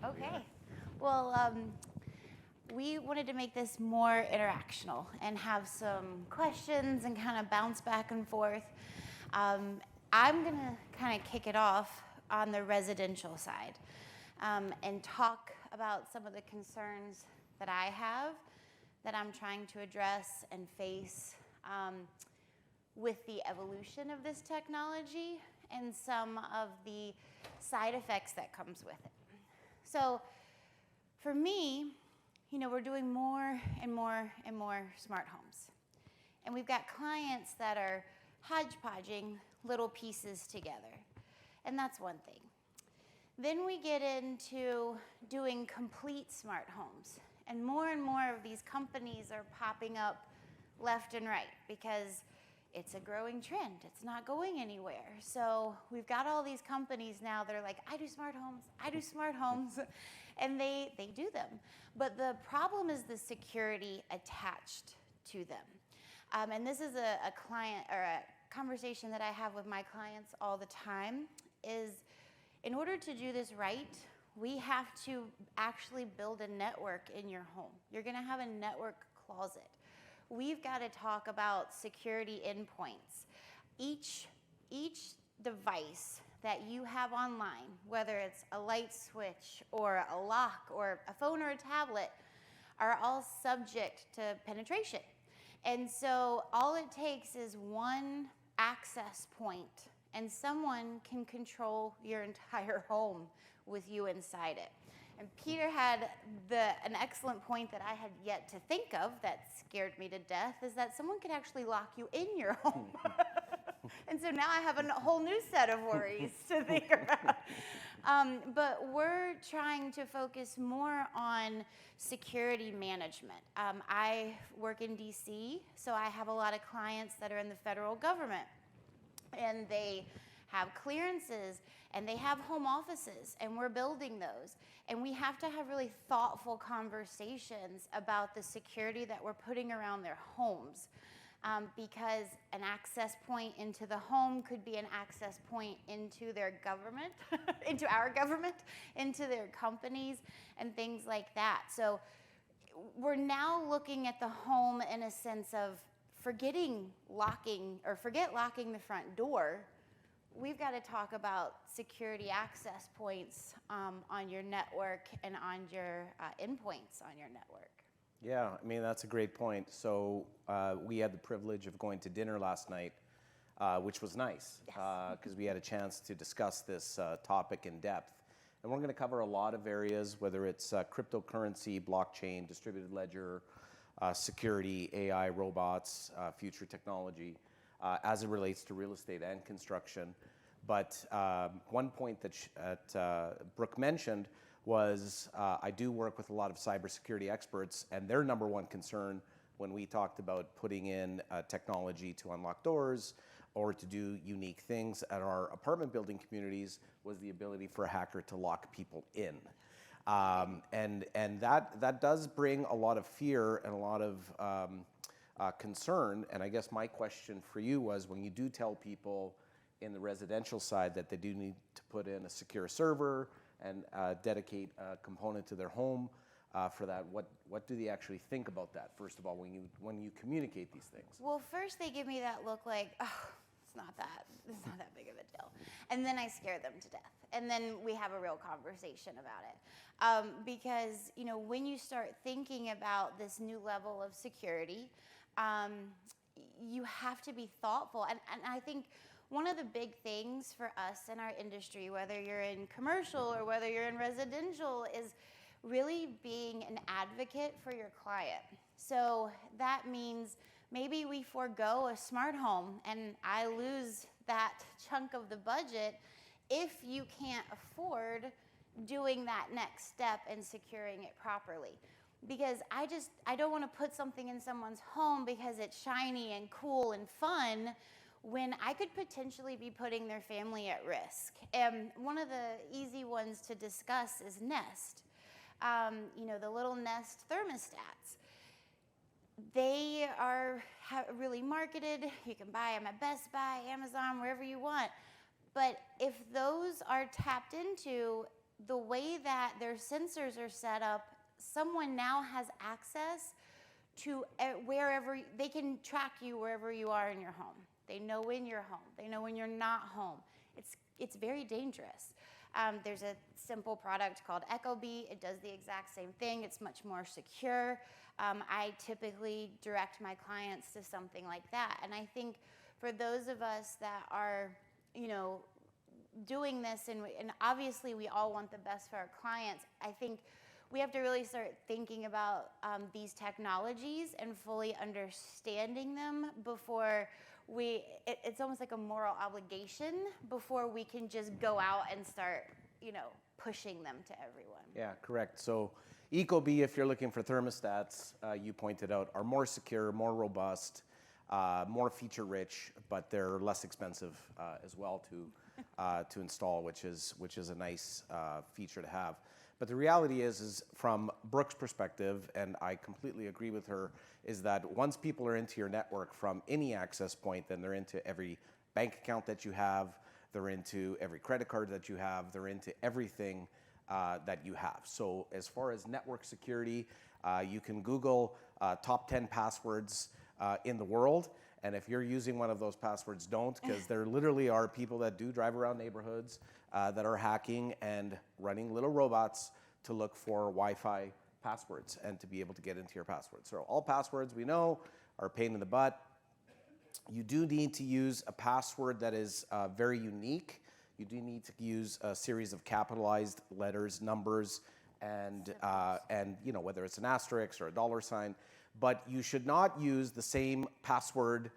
Okay. Well, we wanted to make this more interactional and have some questions and kind of bounce back and forth. I'm going to kind of kick it off on the residential side and talk about some of the concerns that I have that I'm trying to address and face with the evolution of this technology and some of the side effects that comes with it. So for me, we're doing more and more and more smart homes. And we've got clients that are hodgepodging little pieces together. And that's one thing. Then we get into doing complete smart homes. And more of these companies are popping up left and right because it's a growing trend. It's not going anywhere. So we've got all these companies now that are like, I do smart homes, and they do them. But the problem is the security attached to them. And this is a client or a conversation that I have with my clients all the time is in order to do this right, we have to actually build a network in your home. You're going to have a network closet. We've got to talk about security endpoints. Each device that you have online, whether it's a light switch or a lock or a phone or a tablet, are all subject to penetration. And so all it takes is one access point, and someone can control your entire home with you inside it. And Peter had an excellent point that I had yet to think of that scared me to death, is that someone could actually lock you in your home. And so now I have a whole new set of worries to think about. But we're trying to focus more on security management. I work in DC, so I have a lot of clients that are in the federal government. And they have clearances, and they have home offices, and we're building those. And we have to have really thoughtful conversations about the security that we're putting around their homes. Because an access point into the home could be an access point into their government, into our government, into their companies, and things like that. So we're now looking at the home in a sense of forget locking the front door. We've got to talk about security access points on your network and on your endpoints on your network. Yeah, I mean, that's a great point. So we had the privilege of going to dinner last night, which was nice because we had a chance to discuss this topic in depth. And we're going to cover a lot of areas, whether it's cryptocurrency, blockchain, distributed ledger, security, AI, robots, future technology, as it relates to real estate and construction. But one point that Brook mentioned was I do work with a lot of cybersecurity experts, and their number one concern when we talked about putting in technology to unlock doors or to do unique things at our apartment building communities was the ability for a hacker to lock people in. And that does bring a lot of fear and a lot of concern. And I guess my question for you was, when you do tell people in the residential side that they do need to put in a secure server and dedicate a component to their home for that, what do they actually think about that, first of all, when you communicate these things? Well, first they give me that look like, oh, it's not that big of a deal. And then I scare them to death. And then we have a real conversation about it. Because, when you start thinking about this new level of security, you have to be thoughtful. And I think one of the big things for us in our industry, whether you're in commercial or whether you're in residential, is really being an advocate for your client. So that means maybe we forego a smart home and I lose that chunk of the budget if you can't afford doing that next step and securing it properly. Because I don't want to put something in someone's home because it's shiny and cool and fun when I could potentially be putting their family at risk. And one of the easy ones to discuss is Nest. The little Nest thermostats. They are really marketed. You can buy them at Best Buy, Amazon, wherever you want. But if those are tapped into, the way that their sensors are set up, someone now has access to wherever, they can track you wherever you are in your home. They know when you're home. They know when you're not home. It's very dangerous. There's a simple product called Ecobee. It does the exact same thing. It's much more secure. I typically direct my clients to something like that. And I think for those of us that are, doing this, and obviously we all want the best for our clients, I think we have to really start thinking about these technologies and fully understanding them before it's almost like a moral obligation before we can just go out and start, pushing them to everyone. Yeah, correct. So Ecobee, if you're looking for thermostats, you pointed out, are more secure, more robust, more feature-rich, but they're less expensive as well to install, which is a nice feature to have. But the reality is from Brooke's perspective, and I completely agree with her, is that once people are into your network from any access point, then they're into every bank account that you have, they're into every credit card that you have, they're into everything that you have. So as far as network security, you can Google top 10 passwords in the world. And if you're using one of those passwords, don't, because there literally are people that do drive around neighborhoods that are hacking and running little robots to look for Wi-Fi passwords and to be able to get into your passwords. So all passwords we know are a pain in the butt. You do need to use a password that is very unique. You do need to use a series of capitalized letters, numbers, and whether it's an asterisk or a dollar sign. But you should not use the same password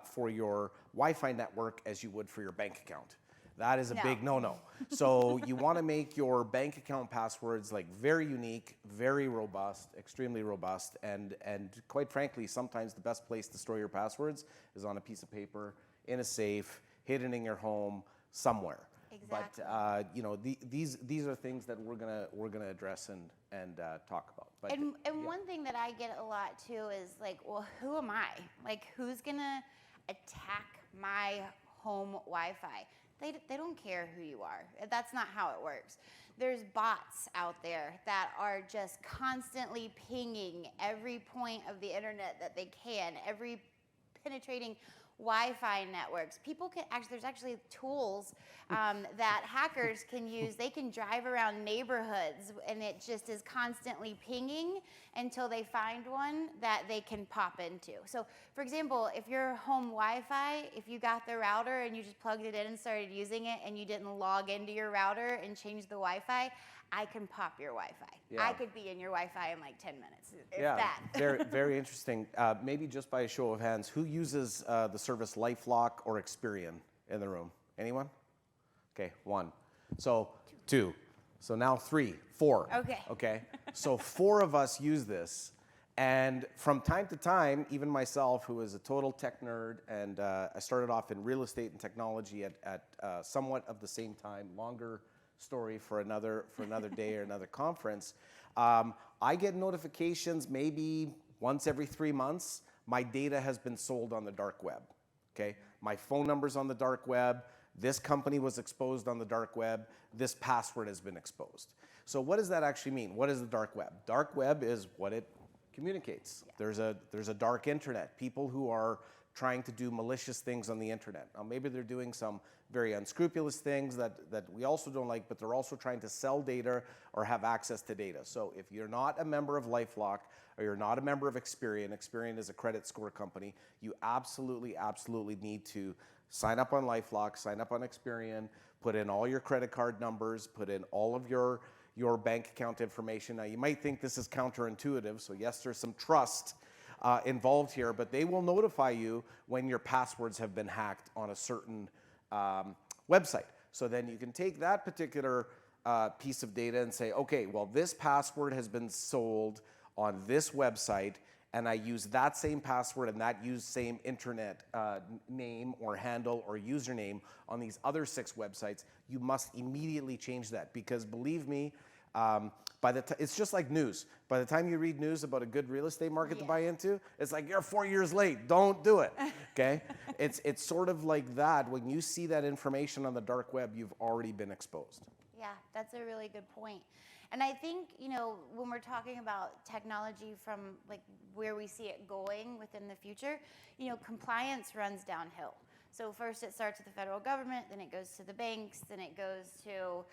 for your Wi-Fi network as you would for your bank account. That is a big no-no. So you want to make your bank account passwords like very unique, very robust, extremely robust, and quite frankly, sometimes the best place to store your passwords is on a piece of paper, in a safe, hidden in your home, somewhere. Exactly. But these are things that we're gonna address and talk about. But, and one thing that I get a lot too is like, well, who am I? Like, who's gonna attack my home Wi-Fi? They don't care who you are. That's not how it works. There's bots out there that are just constantly pinging every point of the internet that they can, every penetrating Wi-Fi networks. People can there's actually tools that hackers can use. They can drive around neighborhoods and it just is constantly pinging until they find one that they can pop into. So for example, if your home Wi-Fi, if you got the router and you just plugged it in and started using it and you didn't log into your router and change the Wi-Fi, I can pop your Wi-Fi. Yeah. I could be in your Wi-Fi in like 10 minutes. Very, very interesting. Maybe just by a show of hands, who uses the service LifeLock or Experian in the room? Anyone? Okay, one. So two. So now three, four. Okay. So four of us use this. And from time to time, even myself, who is a total tech nerd, and I started off in real estate and technology at somewhat of the same time, longer story for another day or another conference. I get notifications maybe once every 3 months. My data has been sold on the dark web. Okay, my phone number's on the dark web. This company was exposed on the dark web. This password has been exposed. So what does that actually mean? What is the dark web? Dark web is what it communicates. Yeah. There's a dark internet. People who are trying to do malicious things on the internet. Now, maybe they're doing some very unscrupulous things that we also don't like, but they're also trying to sell data or have access to data. So if you're not a member of LifeLock or you're not a member of Experian is a credit score company, you absolutely need to sign up on LifeLock, sign up on Experian, put in all your credit card numbers, put in all of your bank account information. Now, you might think this is counterintuitive, so yes, there's some trust involved here, but they will notify you when your passwords have been hacked on a certain website. So then you can take that particular piece of data and say, okay, well, this password has been sold on this website, and I use that same password and that same internet name or handle or username on these other 6 websites. You must immediately change that, because believe me, it's just like news. By the time you read news about a good real estate market to buy into, it's like, you're 4 years late. Don't do it. Okay? It's sort of like that. When you see that information on the dark web, you've already been exposed. Yeah, that's a really good point. And I think, when we're talking about technology from like where we see it going within the future, compliance runs downhill. So first it starts with the federal government, then it goes to the banks, then it goes to,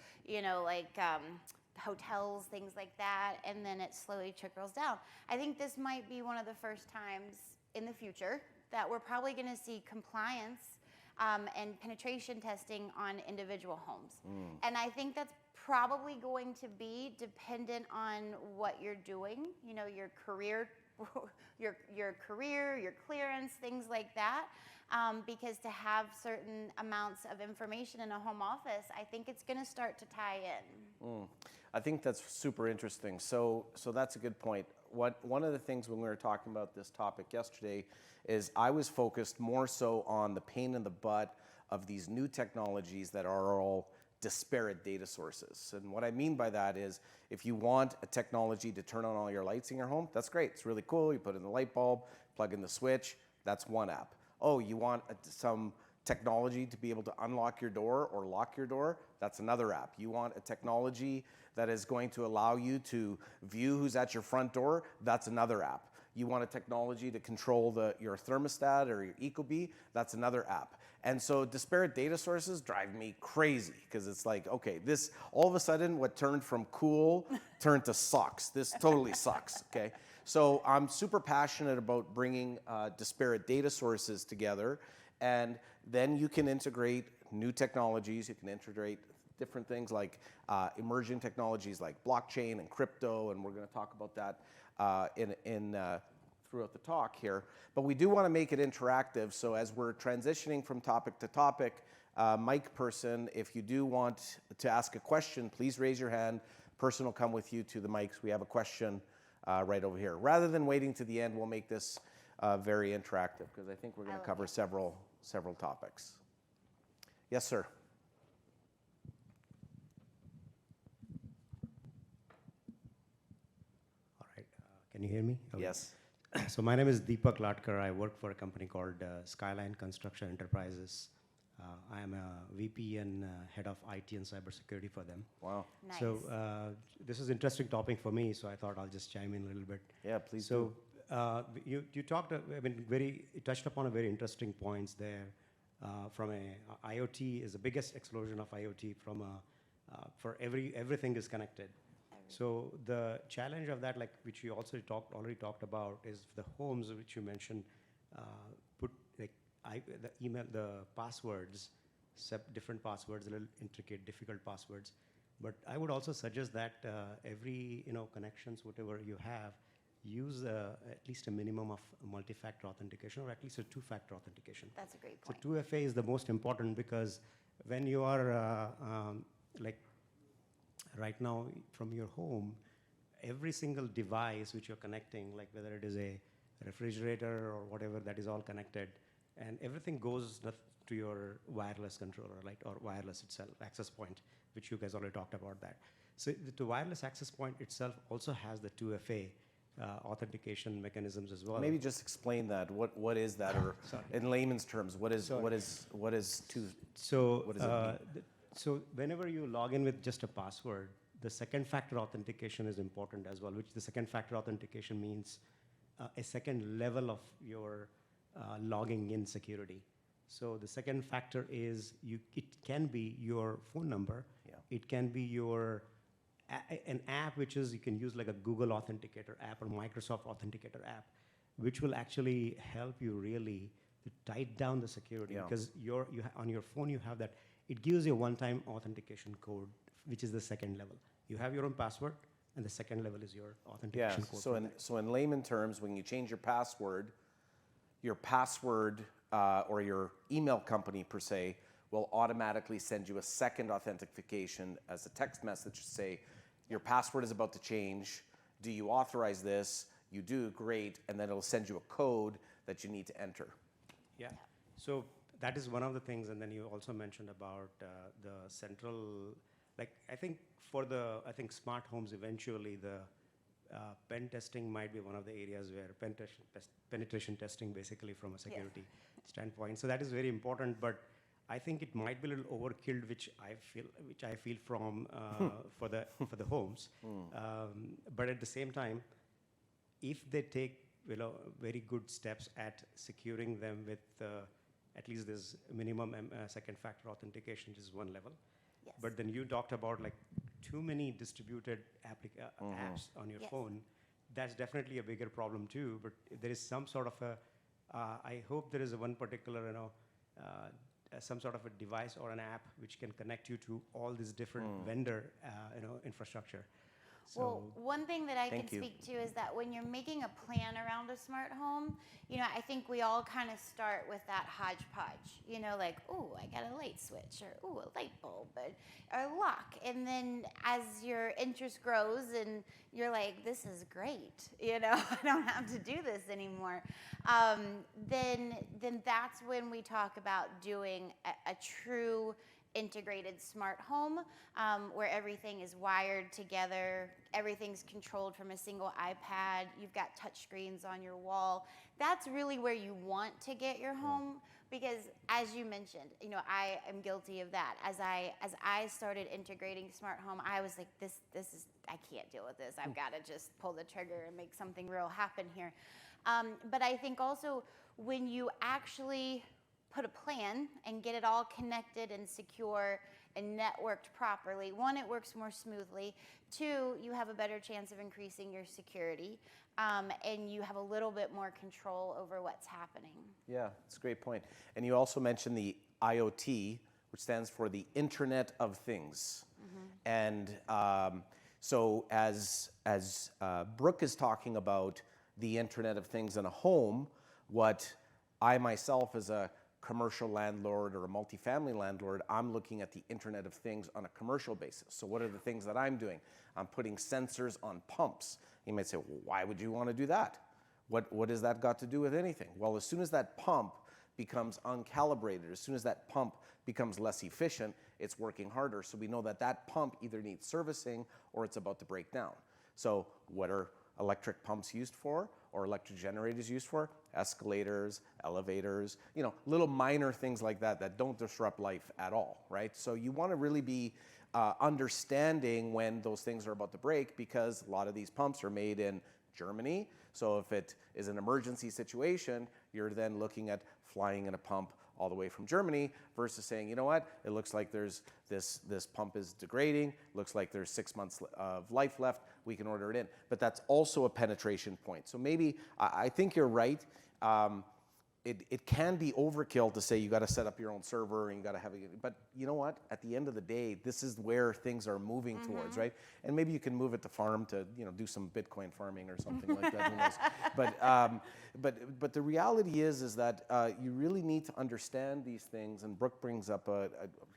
hotels, things like that, and then it slowly trickles down. I think this might be one of the first times in the future that we're probably going to see compliance and penetration testing on individual homes. And I think that's probably going to be dependent on what you're doing, your career, your clearance, things like that. Because to have certain amounts of information in a home office, I think it's going to start to tie in. I think that's super interesting. So that's a good point. One of the things when we were talking about this topic yesterday is I was focused more so on the pain in the butt of these new technologies that are all disparate data sources. And what I mean by that is if you want a technology to turn on all your lights in your home, that's great. It's really cool. You put in the light bulb, plug in the switch, that's one app. Oh, you want some technology to be able to unlock your door or lock your door, that's another app. You want a technology that is going to allow you to view who's at your front door, that's another app. You want a technology to control your thermostat or your Ecobee, that's another app. And so disparate data sources drive me crazy because it's like, okay, this all of a sudden what turned from cool turned to sucks. This totally sucks, okay? So I'm super passionate about bringing disparate data sources together, and then you can integrate new technologies, you can integrate different things like emerging technologies like blockchain and crypto, and we're going to talk about that throughout the talk here. But we do want to make it interactive, so as we're transitioning from topic to topic, mic person, if you do want to ask a question, please raise your hand. Person will come with you to the mics. We have a question right over here. Rather than waiting to the end, we'll make this very interactive because I think we're going to cover several topics. Yes, sir. All right. Can you hear me? Okay. Yes. So my name is Deepak Latkar. I work for a company called Skyline Construction Enterprises. I am a VP and head of IT and cybersecurity for them. Wow. Nice. So this is an interesting topic for me, so I thought I'll just chime in a little bit. Yeah, please do. So you talked, you touched upon a very interesting points there. From a IoT is the biggest explosion of IoT from for everything is connected. So the challenge of that, like which you also already talked about, is the homes which you mentioned put like the passwords, different passwords, a little intricate, difficult passwords. But I would also suggest that every connections, whatever you have, use at least a minimum of multi-factor authentication or at least a two-factor authentication. That's a great point. So 2FA is the most important because when you are like right now from your home, every single device which you're connecting, like whether it is a refrigerator or whatever, that is all connected, and everything goes to your wireless controller, like or wireless itself, access point, which you guys already talked about that. So the wireless access point itself also has the 2FA authentication mechanisms as well. maybe just explain that. What is that, or in layman's terms, what is two? So what does it mean? So whenever you log in with just a password, the second factor authentication is important as well, which the second factor authentication means a second level of your logging in security. So the second factor is it can be your phone number. Yeah. It can be your an app which is you can use like a Google Authenticator app or Microsoft Authenticator app, which will actually help you really to tighten down the security because on your phone you have that. It gives you a one-time authentication code, which is the second level. You have your own password, and the second level is your authentication code. So in layman terms, when you change your password or your email company per se will automatically send you a second authentication as a text message to say, your password is about to change. Do you authorize this? You do, great. And then it'll send you a code that you need to enter. Yeah. So that is one of the things. And then you also mentioned about the central, like I think smart homes eventually the pen testing might be one of the areas where penetration testing basically from a security standpoint. So that is very important. But I think it might be a little overkill, which I feel from for the homes. But at the same time, if they take very good steps at securing them with at least this minimum second factor authentication, which is one level. Yes. But then you talked about like too many distributed apps on your Yes. phone. That's definitely a bigger problem too. But there is some sort of a, I hope there is one particular, some sort of a device or an app which can connect you to all these different vendor, infrastructure. So Well, one thing that I can Thank you. speak to is that when you're making a plan around a smart home, I think we all kind of start with that hodgepodge, like, ooh, I got a light switch, or ooh, a light bulb, or a lock. And then as your interest grows and you're like, this is great, I don't have to do this anymore, then that's when we talk about doing a true integrated smart home, where everything is wired together, everything's controlled from a single iPad, you've got touch screens on your wall. That's really where you want to get your home, because as you mentioned, I am guilty of that. As I started integrating smart home, I was like, this is, I can't deal with this. I've got to just pull the trigger and make something real happen here. But I think also when you actually put a plan and get it all connected and secure and networked properly, one, it works more smoothly. Two, you have a better chance of increasing your security, and you have a little bit more control over what's happening. Yeah, that's a great point. And you also mentioned the IoT, which stands for the Internet of Things. And so as Brook is talking about the Internet of Things in a home, what I myself as a commercial landlord or a multifamily landlord, I'm looking at the Internet of Things on a commercial basis. So what are the things that I'm doing? I'm putting sensors on pumps. You might say, well, why would you want to do that? What has that got to do with anything? Well, as soon as that pump becomes uncalibrated, as soon as that pump becomes less efficient, it's working harder. So we know that that pump either needs servicing or it's about to break down. So what are electric pumps used for, or electric generators used for? Escalators, elevators, little minor things like that that don't disrupt life at all, right? So you want to really be understanding when those things are about to break, because a lot of these pumps are made in Germany. So if it is an emergency situation, you're then looking at flying in a pump all the way from Germany versus saying, you know what, it looks like there's this pump is degrading, looks like there's 6 months of life left, we can order it in. But that's also a penetration point. So maybe, I think you're right, it can be overkill to say you got to set up your own server and you got to have it, but you know what, at the end of the day, this is where things are moving towards, right? And maybe you can move it to farm to, do some Bitcoin farming or something like that, who knows? But the reality is that you really need to understand these things, and Brook brings up a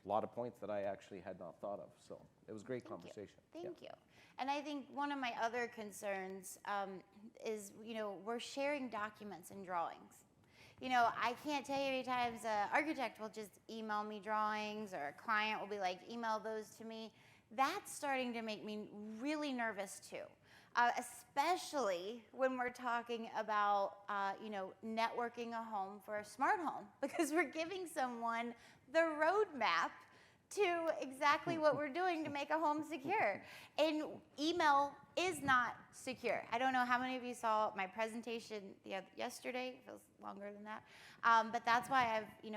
lot of points that I actually had not thought of, so it was a great conversation. Thank you. And I think one of my other concerns is, we're sharing documents and drawings. I can't tell you how many times an architect will just email me drawings, or a client will be like, email those to me. That's starting to make me really nervous too, especially when we're talking about, networking a home for a smart home, because we're giving someone the roadmap to exactly what we're doing to make a home secure. And email is not secure. I don't know how many of you saw my presentation yesterday. It feels longer than that. But that's why I've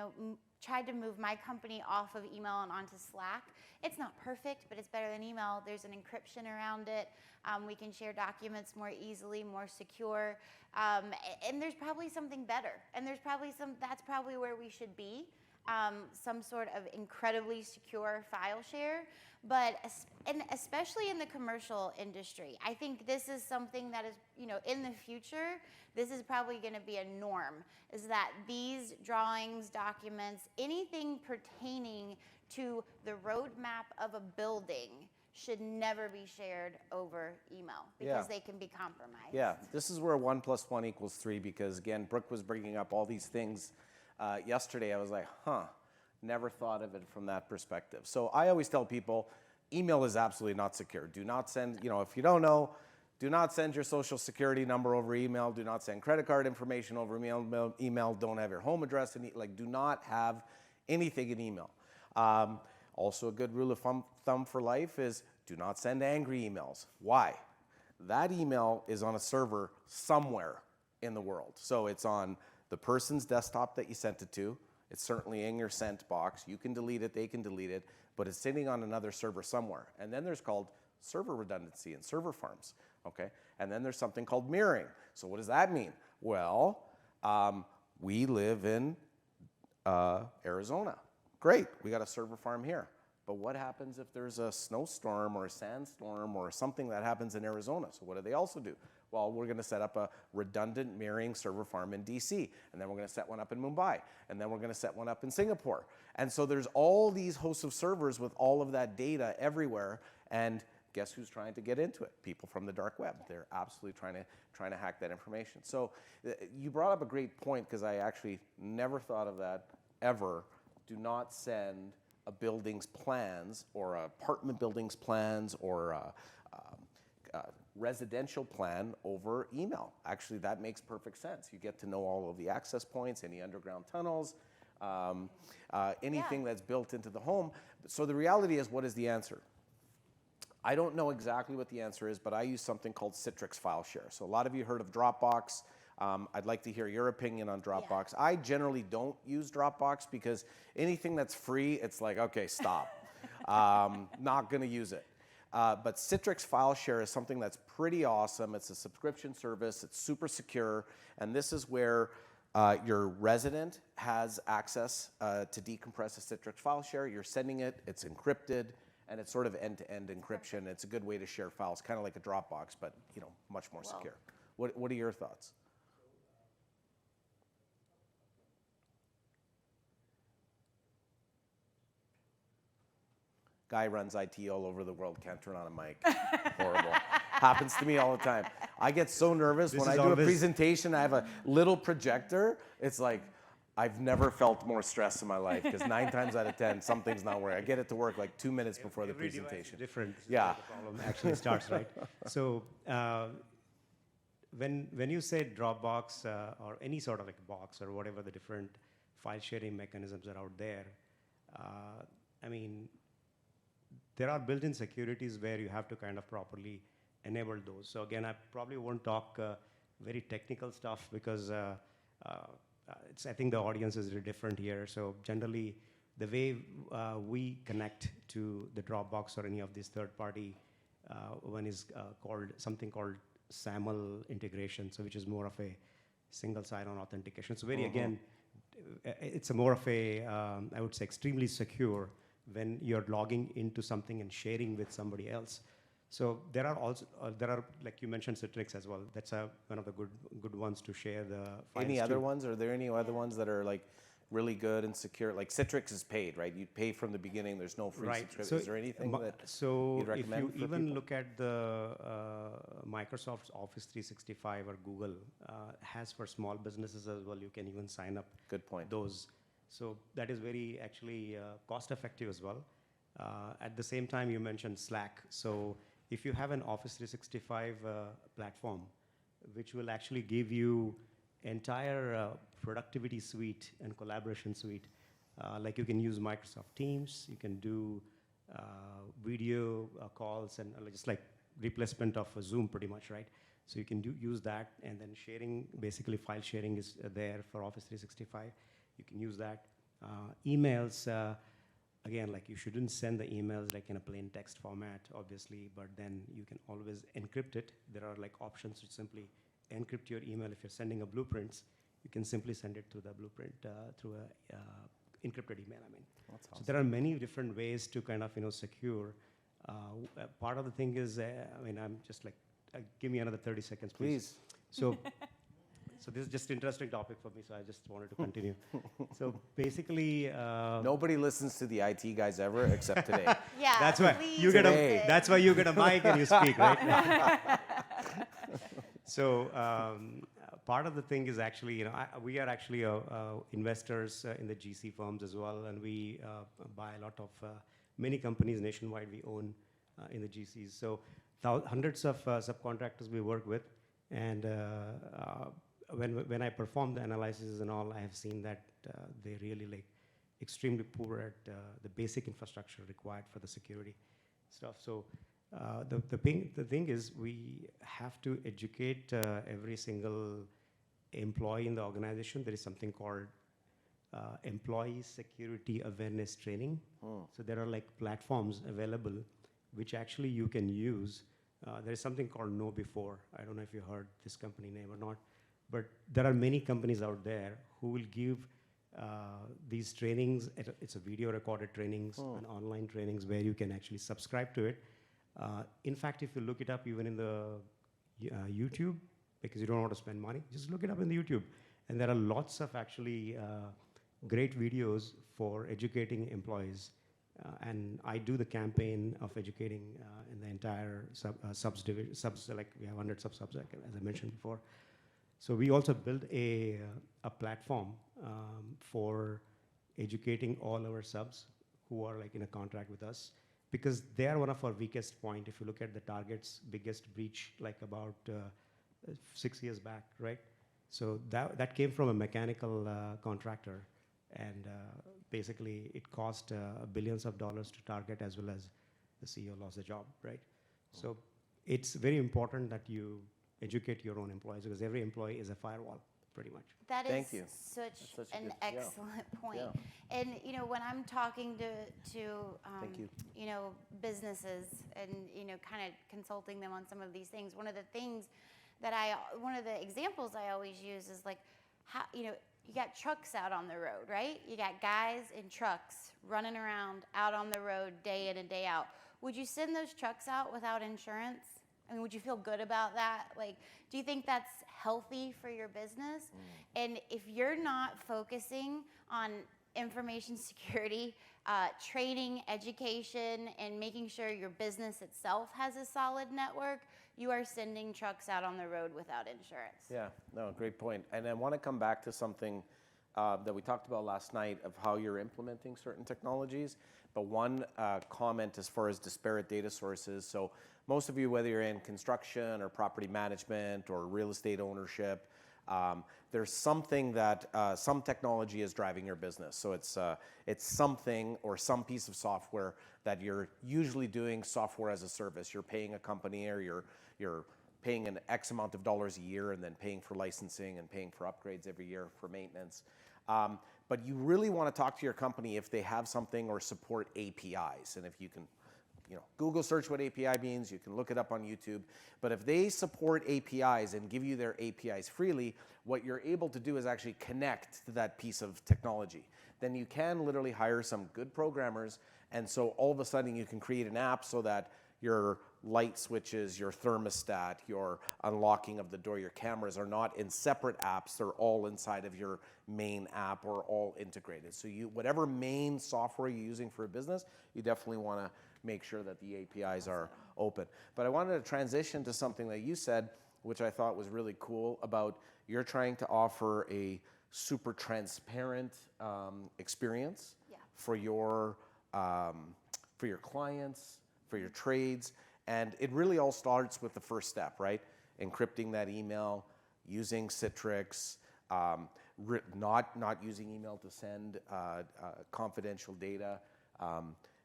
tried to move my company off of email and onto Slack. It's not perfect, but it's better than email. There's an encryption around it. We can share documents more easily, more secure. And there's probably something better. And that's probably where we should be. Some sort of incredibly secure file share, and especially in the commercial industry, I think this is something that is, in the future, this is probably going to be a norm, is that these drawings, documents, anything pertaining to the roadmap of a building should never be shared over email, because they can be compromised. Yeah, this is where 1 + 1 = 3, because again, Brook was bringing up all these things. Yesterday, I was like, never thought of it from that perspective. So I always tell people, email is absolutely not secure. Do not send, if you don't know, do not send your social security number over email. Do not send credit card information over email. Don't have your home address. Do not have anything in email. Also, a good rule of thumb for life is do not send angry emails. Why? That email is on a server somewhere in the world. So it's on the person's desktop that you sent it to. It's certainly in your sent box. You can delete it, they can delete it, but it's sitting on another server somewhere. And then there's called server redundancy and server farms, okay? And then there's something called mirroring. So what does that mean? Well, we live in Arizona. Great, we got a server farm here. But what happens if there's a snowstorm or a sandstorm or something that happens in Arizona? So what do they also do? Well, we're going to set up a redundant mirroring server farm in DC, and then we're going to set one up in Mumbai, and then we're going to set one up in Singapore. And so there's all these hosts of servers with all of that data everywhere, and guess who's trying to get into it? People from the dark web. They're absolutely trying to hack that information. So you brought up a great point, because I actually never thought of that ever. Do not send a building's plans or apartment building's plans or residential plan over email. Actually, that makes perfect sense. You get to know all of the access points, any underground tunnels, anything that's built into the home. So the reality is, what is the answer? I don't know exactly what the answer is, but I use something called Citrix file share. So a lot of you heard of Dropbox. I'd like to hear your opinion on Dropbox. Yeah. I generally don't use Dropbox because anything that's free, it's like, okay, stop. Not going to use it. But Citrix file share is something that's pretty awesome. It's a subscription service. It's super secure. And this is where your resident has access to decompress a Citrix file share. You're sending it. It's encrypted. And it's sort of end-to-end encryption. It's a good way to share files, kind of like a Dropbox, but much more secure. What are your thoughts? Guy runs IT all over the world, can't turn on a mic. Horrible. Happens to me all the time. I get so nervous when I do a presentation. I have a little projector. It's like, I've never felt more stress in my life, because 9 times out of 10, something's not working. I get it to work like 2 minutes before the presentation. Different. Yeah. The problem actually starts, right? So when you say Dropbox or any sort of like box or whatever the different file sharing mechanisms are out there, I mean, there are built-in securities where you have to kind of properly enable those. So again, I probably won't talk very technical stuff, because I think the audience is really different here. So generally, the way we connect to the Dropbox or any of these third-party one is something called SAML integration, so which is more of a single sign-on authentication. So again, it's a more of a, I would say, extremely secure when you're logging into something and sharing with somebody else. So there are also, like you mentioned, Citrix as well. That's one of the good ones to share the files. Any other ones? Are there any other ones that are like really good and secure? Like Citrix is paid, right? You pay from the beginning. There's no free subscription. So is there anything that you'd recommend? If you even look at the Microsoft's Office 365 or Google has for small businesses as well, you can even sign up. Good point. Those. So that is very actually cost effective as well. At the same time, you mentioned Slack. So if you have an Office 365 platform, which will actually give you entire productivity suite and collaboration suite, like you can use Microsoft Teams, you can do video calls, and just like replacement of Zoom pretty much, right? So you can use that, and then sharing, basically file sharing is there for Office 365. You can use that. Emails, again, like you shouldn't send the emails like in a plain text format, obviously, but then you can always encrypt it. There are like options to simply encrypt your email. If you're sending a blueprints, you can simply send it to the blueprint through a encrypted email, I mean. That's awesome. So there are many different ways to kind of, Secure. Part of the thing is, I'm just like, give me another 30 seconds, please. So this is just an interesting topic for me, so I just wanted to continue. So basically, nobody listens to the IT guys ever except today. Yeah, that's why you get a. That's why you get a mic and you speak, right? So part of the thing is actually, we are actually investors in the GC firms as well, and we buy a lot of many companies nationwide. We own in the GCs. So hundreds of subcontractors we work with, and when I perform the analysis and all, I have seen that they really like extremely poor at the basic infrastructure required for the security stuff. So the thing is, we have to educate every single employee in the organization. There is something called employee security awareness training. So there are like platforms available which actually you can use. There is something called Know Before. I don't know if you heard this company name or not, but there are many companies out there who will give these trainings. It's a video recorded trainings and online trainings where you can actually subscribe to it. In fact, if you look it up even in the YouTube, because you don't want to spend money, just look it up in the YouTube. And there are lots of actually great videos for educating employees. And I do the campaign of educating in the entire subs, like we have 100 subs, as I mentioned before. So we also built a platform for educating all our subs who are like in a contract with us, because they are one of our weakest point. If you look at the target's biggest breach, like about 6 years back, right? So that came from a mechanical contractor, and basically it cost billions of dollars to target, as well as the CEO lost the job, right? So it's very important that you educate your own employees, because every employee is a firewall, pretty much. That Thank is you. such That's such a an good- yeah. excellent point. Yeah. And when I'm talking to Thank you. businesses and kind of consulting them on some of these things, one of the examples I always use is like how you got trucks out on the road, right? You got guys in trucks running around out on the road day in and day out. Would you send those trucks out without insurance? I mean, would you feel good about that? Like, do you think that's healthy for your business? And if you're not focusing on information security, training, education, and making sure your business itself has a solid network, you are sending trucks out on the road without insurance. Yeah, no, great point. And I want to come back to something that we talked about last night of how you're implementing certain technologies. But one comment as far as disparate data sources. So most of you, whether you're in construction or property management or real estate ownership, there's something that some technology is driving your business. So it's something or some piece of software that you're usually doing software as a service. You're paying a company, or you're paying an X amount of dollars a year and then paying for licensing and paying for upgrades every year for maintenance. But you really want to talk to your company if they have something or support APIs. And if you can Google search what API means, you can look it up on YouTube. But if they support APIs and give you their APIs freely, what you're able to do is actually connect to that piece of technology. Then you can literally hire some good programmers, and so all of a sudden you can create an app so that your light switches, your thermostat, your unlocking of the door, your cameras are not in separate apps. They're all inside of your main app or all integrated. So whatever main software you're using for a business, you definitely want to make sure that the APIs are open. But I wanted to transition to something that you said, which I thought was really cool, about you're trying to offer a super transparent experience for your clients, for your trades. And it really all starts with the first step, right? Encrypting that email, using Citrix, not using email to send confidential data,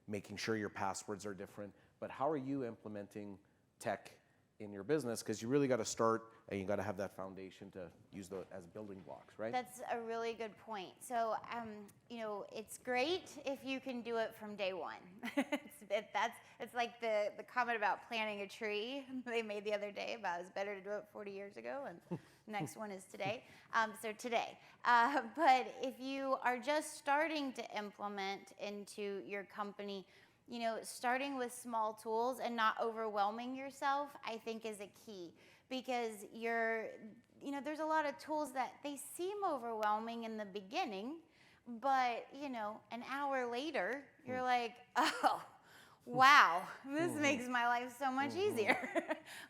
making sure your passwords are different. But how are you implementing tech in your business? Because you really got to start, and you got to have that foundation to use as building blocks, right? That's a really good point. So, it's great if you can do it from day one. It's like the comment about planting a tree they made the other day about it's better to do it 40 years ago, and the next one is today. So today. But if you are just starting to implement into your company, starting with small tools and not overwhelming yourself, I think is a key, because there's a lot of tools that they seem overwhelming in the beginning, but an hour later you're like, oh, wow, this makes my life so much easier.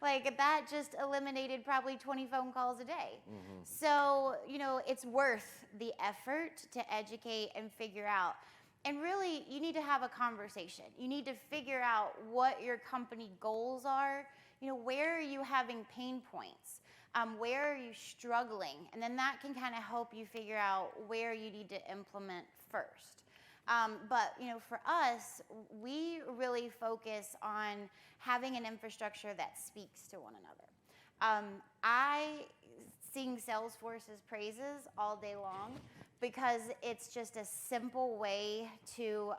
Like that just eliminated probably 20 phone calls a day. So, it's worth the effort to educate and figure out. And really, you need to have a conversation. You need to figure out what your company goals are. Where are you having pain points? Where are you struggling? And then that can kind of help you figure out where you need to implement first. But for us, we really focus on having an infrastructure that speaks to one another. I sing Salesforce's praises all day long because it's just a simple way to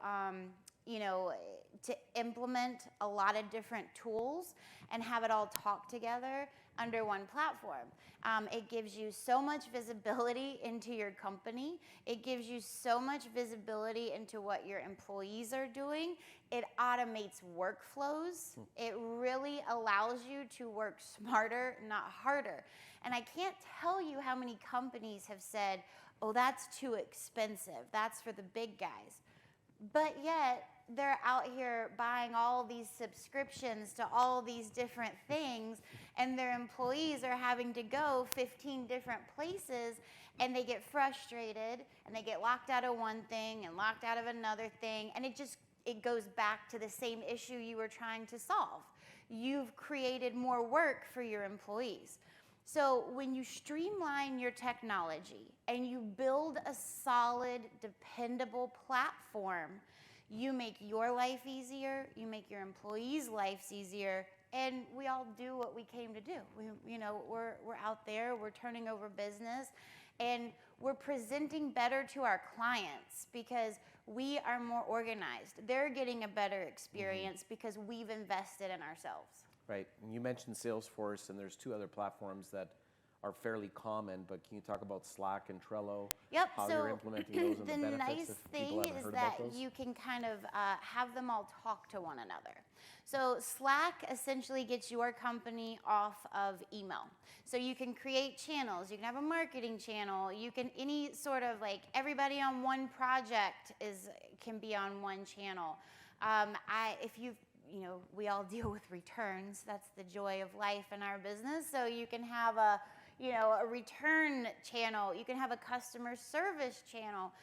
to implement a lot of different tools and have it all talk together under one platform. It gives you so much visibility into your company. It gives you so much visibility into what your employees are doing. It automates workflows. It really allows you to work smarter, not harder. And I can't tell you how many companies have said, oh, that's too expensive. That's for the big guys. But yet, they're out here buying all these subscriptions to all these different things, and their employees are having to go 15 different places, and they get frustrated, and they get locked out of one thing and locked out of another thing, and it goes back to the same issue you were trying to solve. You've created more work for your employees. So when you streamline your technology and you build a solid, dependable platform, you make your life easier, you make your employees' lives easier, and we all do what we came to do. We're out there, we're turning over business, and we're presenting better to our clients because we are more organized. They're getting a better experience because we've invested in ourselves. Right. And you mentioned Salesforce, and there's two other platforms that are fairly common, but can you talk about Slack and Trello? Yep. How so you're implementing those and the the benefits nice if thing people haven't is heard that about those? you can kind of have them all talk to one another. So Slack essentially gets your company off of email. So you can create channels. You can have a marketing channel. You can any sort of everybody on one project can be on one channel. We all deal with returns. That's the joy of life in our business. So you can have a return channel. You can have a customer service channel.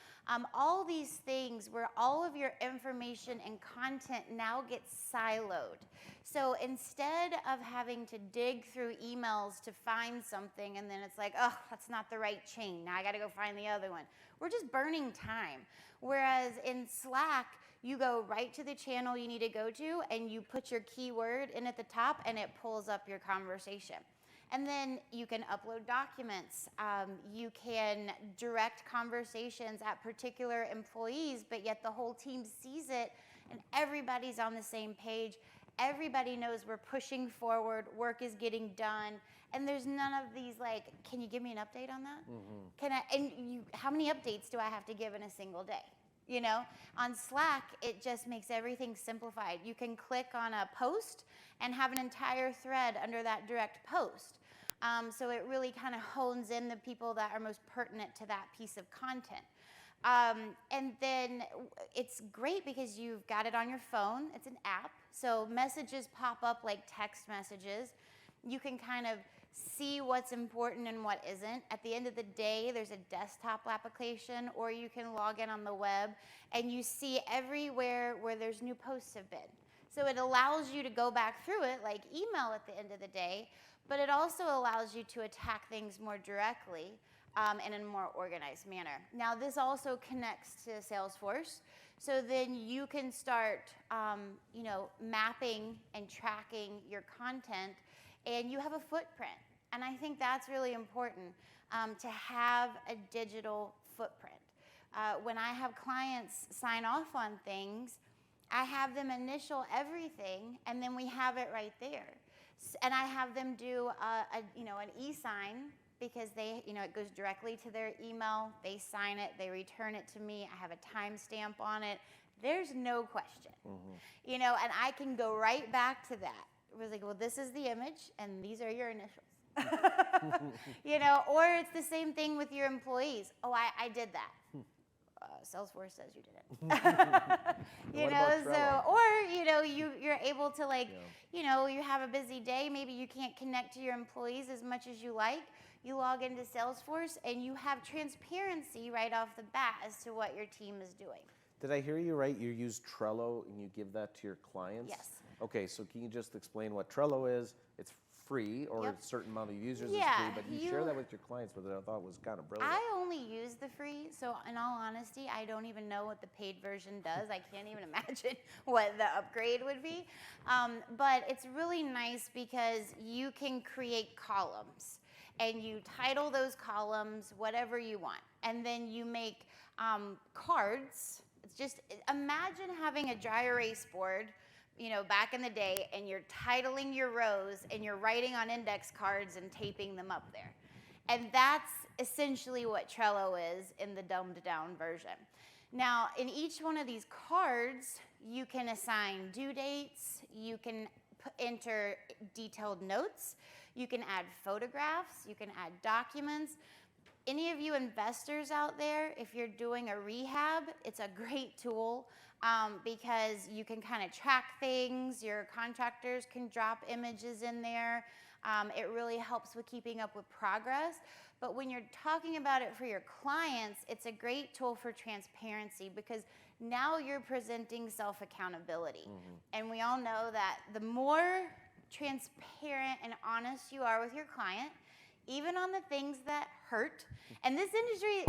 All these things where all of your information and content now gets siloed. So instead of having to dig through emails to find something and then it's like, oh, that's not the right chain. Now I got to go find the other one. We're just burning time. Whereas in Slack, you go right to the channel you need to go to and you put your keyword in at the top and it pulls up your conversation. And then you can upload documents. You can direct conversations at particular employees, but yet the whole team sees it and everybody's on the same page. Everybody knows we're pushing forward, work is getting done, and there's none of these can you give me an update on that? Mm-hmm. How many updates do I have to give in a single day? On Slack, it just makes everything simplified. You can click on a post and have an entire thread under that direct post. So it really kind of hones in the people that are most pertinent to that piece of content. And then it's great because you've got it on your phone. It's an app. So messages pop up like text messages. You can kind of see what's important and what isn't. At the end of the day, there's a desktop application, or you can log in on the web, and you see everywhere where there's new posts have been. So it allows you to go back through it like email at the end of the day, but it also allows you to attack things more directly in a more organized manner. Now, this also connects to Salesforce, so then you can start mapping and tracking your content, and you have a footprint. And I think that's really important, to have a digital footprint. When I have clients sign off on things, I have them initial everything, and then we have it right there. And I have them do an e-sign because it goes directly to their email. They sign it, they return it to me. I have a timestamp on it. There's no question, and I can go right back to that. It was like, well, this is the image, and these are your initials. Or it's the same thing with your employees. Oh, I did that. Salesforce says you did it. You're able to you have a busy day. Maybe you can't connect to your employees as much as you like. You log into Salesforce and you have transparency right off the bat as to what your team is doing. Did I hear you right? You use Trello and you give that to your clients? Yes. Okay, so can you just explain what Trello is? It's free, or Yep. a certain amount of users Yeah, is free, but you share that with your clients, which I thought was kind of brilliant. I only use the free, so in all honesty, I don't even know what the paid version does. I can't even imagine what the upgrade would be. But it's really nice because you can create columns, and you title those columns whatever you want, and then you make cards. It's just, imagine having a dry erase board, back in the day, and you're titling your rows, and you're writing on index cards and taping them up there. And that's essentially what Trello is in the dumbed down version. Now, in each one of these cards, you can assign due dates, you can enter detailed notes, you can add photographs, you can add documents. Any of you investors out there, if you're doing a rehab, it's a great tool because you can kind of track things. Your contractors can drop images in there. It really helps with keeping up with progress. But when you're talking about it for your clients, it's a great tool for transparency because now you're presenting self-accountability. And we all know that the more transparent and honest you are with your client, even on the things that hurt. And this industry,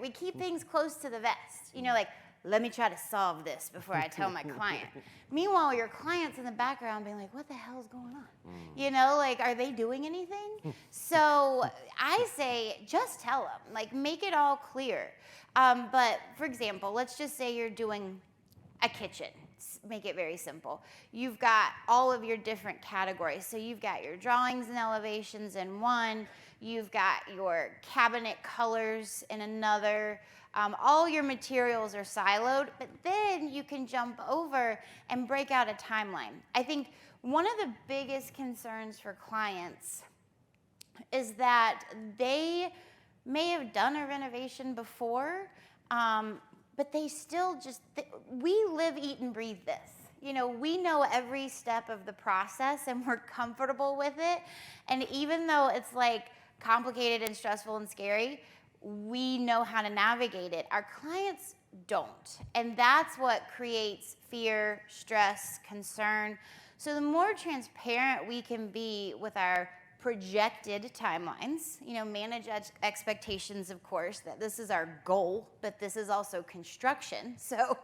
we keep things close to the vest. Like, let me try to solve this before I tell my client. Meanwhile, your client's in the background being like, what the hell's going on? Like, are they doing anything? So I say, just tell them. Like, make it all clear. But for example, let's just say you're doing a kitchen. Make it very simple. You've got all of your different categories. So you've got your drawings and elevations in one. You've got your cabinet colors in another. All your materials are siloed, but then you can jump over and break out a timeline. I think one of the biggest concerns for clients is that they may have done a renovation before, but they still we live, eat, and breathe this. We know every step of the process and we're comfortable with it. And even though it's like complicated and stressful and scary, we know how to navigate it. Our clients don't. And that's what creates fear, stress, concern. So the more transparent we can be with our projected timelines, manage expectations, of course, that this is our goal, but this is also construction, so,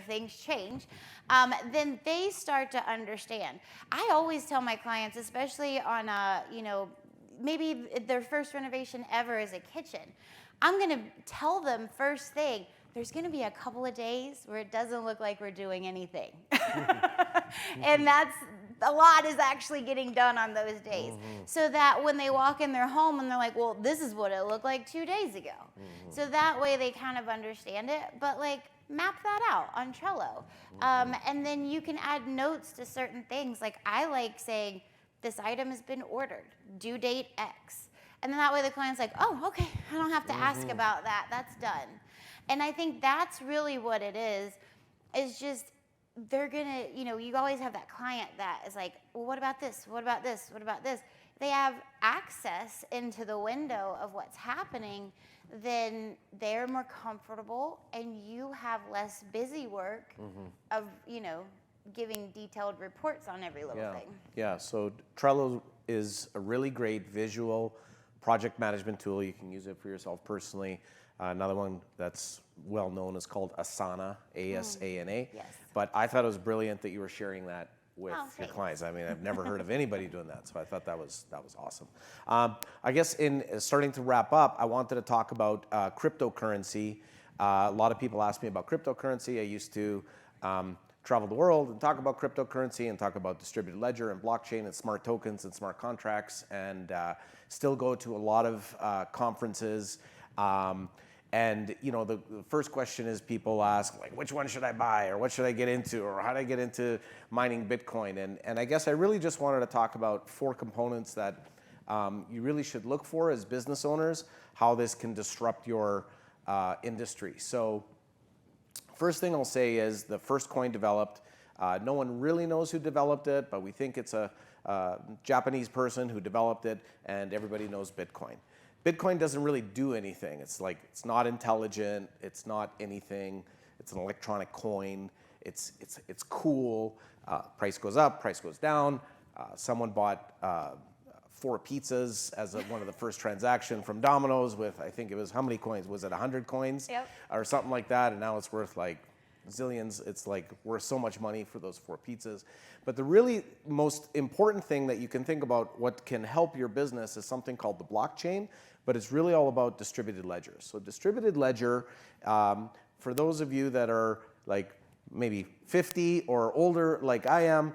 things change, then they start to understand. I always tell my clients, especially on, maybe their first renovation ever is a kitchen, I'm going to tell them first thing, there's going to be a couple of days where it doesn't look like we're doing anything. And a lot is actually getting done on those days. So that when they walk in their home and they're like, well, this is what it looked like 2 days ago. So that way they kind of understand it, but map that out on Trello. And then you can add notes to certain things. Like I like saying, this item has been ordered, due date X. And then that way the client's like, oh, okay, I don't have to ask about that, that's done. And I think that's really what it is just, they're gonna, you always have that client that is like, well, what about this? What about this? What about this? They have access into the window of what's happening, then they're more comfortable and you have less busy work of, giving detailed reports on every little thing. Yeah, so Trello is a really great visual project management tool. You can use it for yourself personally. Another one that's well known is called Asana, A-S-A-N-A. Yes. But I thought it was brilliant that you were sharing that with your thanks. clients. I mean, I've never heard of anybody doing that, so I thought that was awesome. I guess in starting to wrap up, I wanted to talk about cryptocurrency. A lot of people ask me about cryptocurrency. I used to travel the world and talk about cryptocurrency and talk about distributed ledger and blockchain and smart tokens and smart contracts, and still go to a lot of conferences. And the first question is people ask, like, which one should I buy, or what should I get into, or how do I get into mining Bitcoin? And I guess I really just wanted to talk about 4 components that you really should look for as business owners, how this can disrupt your industry. So first thing I'll say is the first coin developed. No one really knows who developed it, but we think it's a Japanese person who developed it, and everybody knows Bitcoin. Bitcoin doesn't really do anything. It's not intelligent. It's not anything. It's an electronic coin. It's cool. Price goes up. Price goes down. Someone bought 4 pizzas as one of the first transaction from Domino's with, I think it was, how many coins? Was it 100 coins? Yep. Or something like that, and now it's worth like zillions. It's like worth so much money for those 4 pizzas. But the really most important thing that you can think about what can help your business is something called the blockchain, but it's really all about distributed ledgers. So distributed ledger, for those of you that are like maybe 50 or older like I am,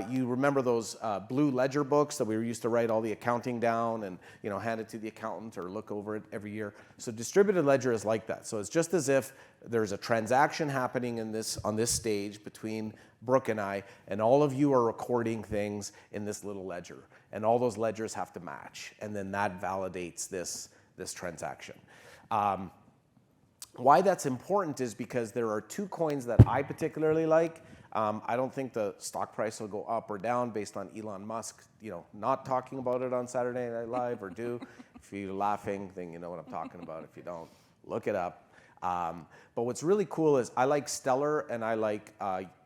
you remember those blue ledger books that we used to write all the accounting down and hand it to the accountant or look over it every year. So distributed ledger is like that. So it's just as if there's a transaction happening on this stage between Brook and I, and all of you are recording things in this little ledger, and all those ledgers have to match, and then that validates this transaction. Why that's important is because there are 2 coins that I particularly like. I don't think the stock price will go up or down based on Elon Musk, not talking about it on Saturday Night Live, or do. If you're laughing, then you know what I'm talking about. If you don't, look it up. But what's really cool is I like Stellar and I like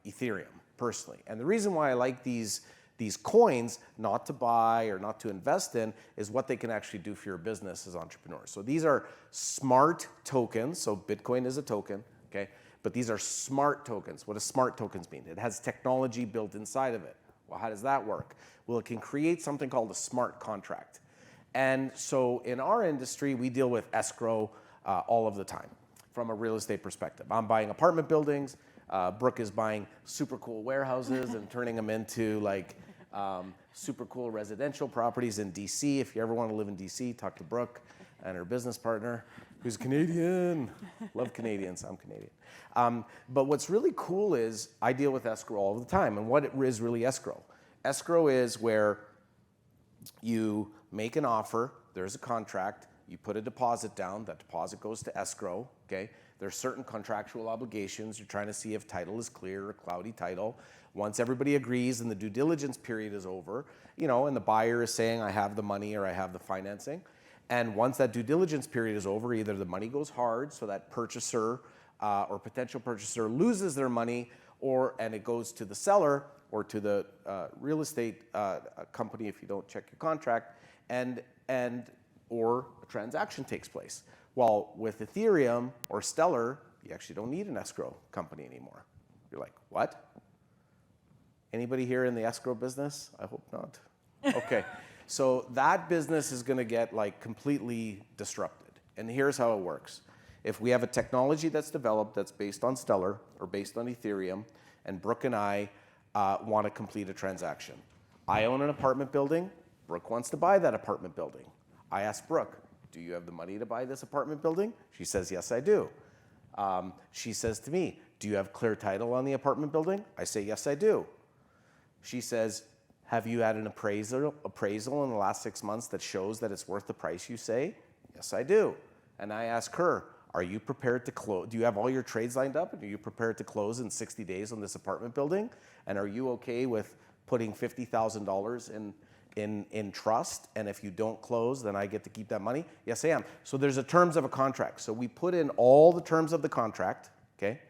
Ethereum personally. And the reason why I like these coins not to buy or not to invest in is what they can actually do for your business as entrepreneurs. So these are smart tokens. So Bitcoin is a token, okay? But these are smart tokens. What does smart tokens mean? It has technology built inside of it. Well, how does that work? Well, it can create something called a smart contract. And so in our industry, we deal with escrow all of the time from a real estate perspective. I'm buying apartment buildings. Brook is buying super cool warehouses and turning them into like super cool residential properties in DC. If you ever want to live in DC, talk to Brook and her business partner, who's Canadian. Love Canadians, I'm Canadian. But what's really cool is I deal with escrow all the time. And what is really escrow? Escrow is where you make an offer, there's a contract, you put a deposit down, that deposit goes to escrow, okay? There's certain contractual obligations. You're trying to see if title is clear or cloudy title. Once everybody agrees and the due diligence period is over, and the buyer is saying, I have the money or I have the financing. And once that due diligence period is over, either the money goes hard, so that purchaser or potential purchaser loses their money, and it goes to the seller or to the real estate company if you don't check your contract, or a transaction takes place. While with Ethereum or Stellar, you actually don't need an escrow company anymore. You're like, what? Anybody here in the escrow business? I hope not. Okay. So that business is going to get like completely disrupted. And here's how it works. If we have a technology that's developed that's based on Stellar or based on Ethereum, and Brook and I want to complete a transaction. I own an apartment building. Brook wants to buy that apartment building. I ask Brook, do you have the money to buy this apartment building? She says, yes, I do. She says to me, do you have clear title on the apartment building? I say, yes, I do. She says, have you had an appraisal in the last 6 months that shows that it's worth the price you say? Yes, I do. And I ask her, are you prepared to close? Do you have all your trades lined up? And are you prepared to close in 60 days on this apartment building? And are you okay with putting $50,000 in trust? And if you don't close, then I get to keep that money? Yes, I am. So there's a terms of a contract. So we put in all the terms of the contract, okay?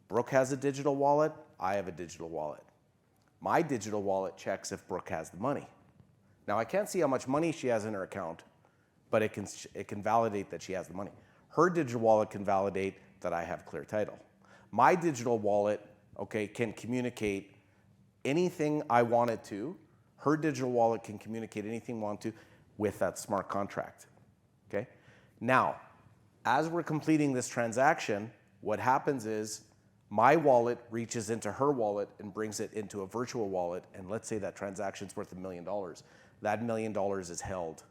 Brook has a digital wallet. I have a digital wallet. My digital wallet checks if Brook has the money. Now, I can't see how much money she has in her account, but it can validate that she has the money. Her digital wallet can validate that I have clear title. My digital wallet, okay, can communicate anything I want it to. Her digital wallet can communicate anything I want to with that smart contract, okay? Now, as we're completing this transaction, what happens is my wallet reaches into her wallet and brings it into a virtual wallet, and let's say that transaction's worth $1 million. That $1 million is held.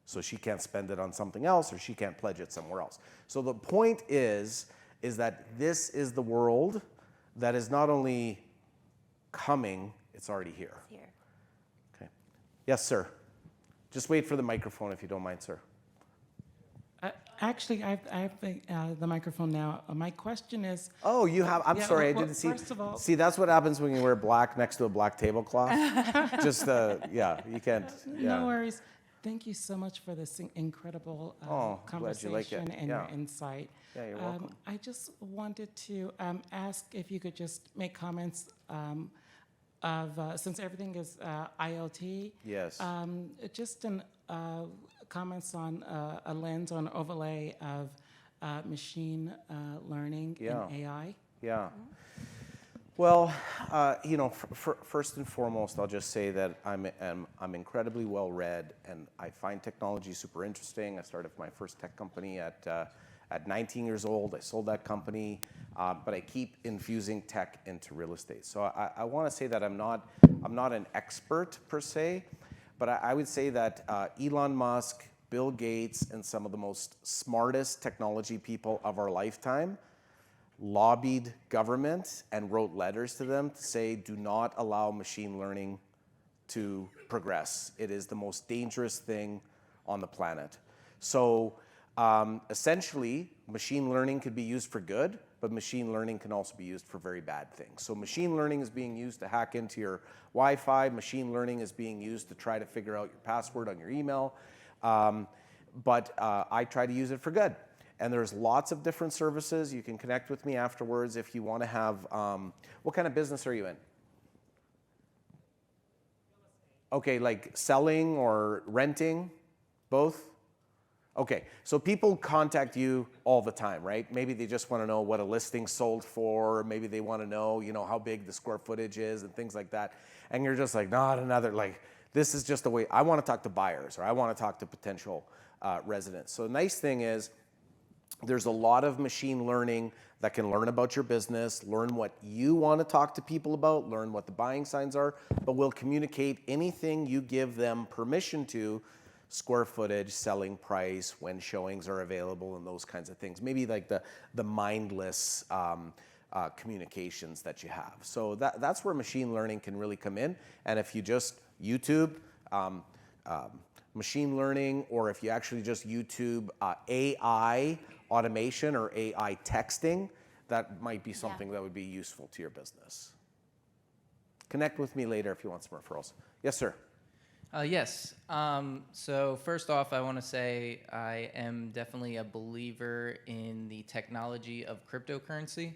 So she can't spend it on something else, or she can't pledge it somewhere else. So the point is that this is the world that is not only coming, it's already here. It's here. Okay. Yes, sir. Just wait for the microphone if you don't mind, sir. Actually, I have the microphone now. My question is... Oh, you have... I'm sorry, I didn't see... First of all... See, that's what happens when you wear black next to a black tablecloth. Just, yeah, you can't... Yeah. No worries. Thank you so much for this incredible conversation glad you like it. and your insight. Yeah, you're welcome. I just wanted to ask if you could just make comments of since everything is IoT, Yes. just an comments on a lens or an overlay of machine learning Yeah. and AI. Yeah. Well, first and foremost, I'll just say that I'm incredibly well read, and I find technology super interesting. I started my first tech company at 19 years old. I sold that company, but I keep infusing tech into real estate. So I want to say that I'm not an expert per se, but I would say that Elon Musk, Bill Gates, and some of the most smartest technology people of our lifetime lobbied government and wrote letters to them to say, do not allow machine learning to progress. It is the most dangerous thing on the planet. So essentially, machine learning could be used for good, but machine learning can also be used for very bad things. So machine learning is being used to hack into your Wi-Fi. Machine learning is being used to try to figure out your password on your email. But I try to use it for good. And there's lots of different services. You can connect with me afterwards if you want to have, what kind of business are you in? Okay, like selling or renting, both? Okay, so people contact you all the time, right? Maybe they just want to know what a listing sold for. Maybe they want to know, how big the square footage is and things like that. And you're just like, not another, this is just the way, I want to talk to buyers or I want to talk to potential residents. So the nice thing is, there's a lot of machine learning that can learn about your business, learn what you want to talk to people about, learn what the buying signs are, but will communicate anything you give them permission to, square footage, selling price, when showings are available, and those kinds of things. Maybe like the mindless communications that you have. So that's where machine learning can really come in. And if you just YouTube, machine learning, or if you actually just YouTube AI automation or AI texting, that might be something that would be useful to your business. Connect with me later if you want some referrals. Yes, sir. Yes. So first off, I want to say I am definitely a believer in the technology of cryptocurrency.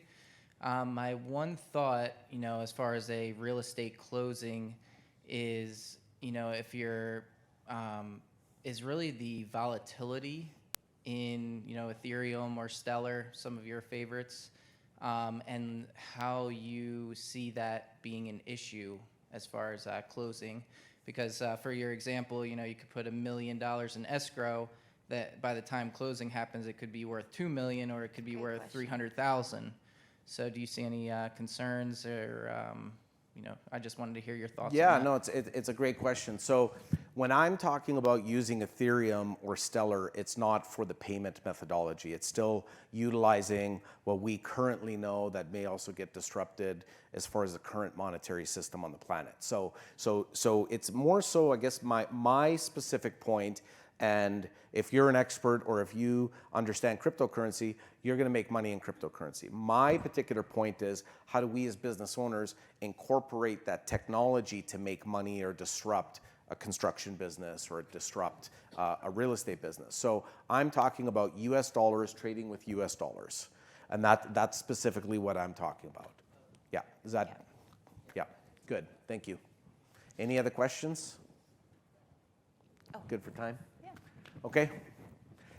My one thought, as far as a real estate closing is, if you're is really the volatility in Ethereum or Stellar, some of your favorites, and how you see that being an issue as far as closing. Because for your example, you could put $1 million in escrow that by the time closing happens, it could be worth $2 million or it could be worth $300,000. So do you see any concerns or I just wanted to hear your thoughts on that. Yeah, no, it's a great question. So when I'm talking about using Ethereum or Stellar, it's not for the payment methodology. It's still utilizing what we currently know that may also get disrupted as far as the current monetary system on the planet. So it's more so, I guess, my specific point. And if you're an expert or if you understand cryptocurrency, you're going to make money in cryptocurrency. My particular point is, how do we as business owners incorporate that technology to make money or disrupt a construction business or disrupt a real estate business? So I'm talking about US dollars, trading with US dollars. And that's specifically what I'm talking about. Yeah, is that? Yeah, good, thank you. Any other questions? Oh. Good for time? Yeah. Okay.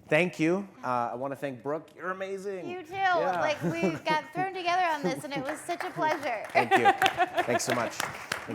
Thank you. I want to thank Brooke. You're amazing. You too. Yeah. We got thrown together on this, and it was such a pleasure. Thank you. Thanks so much.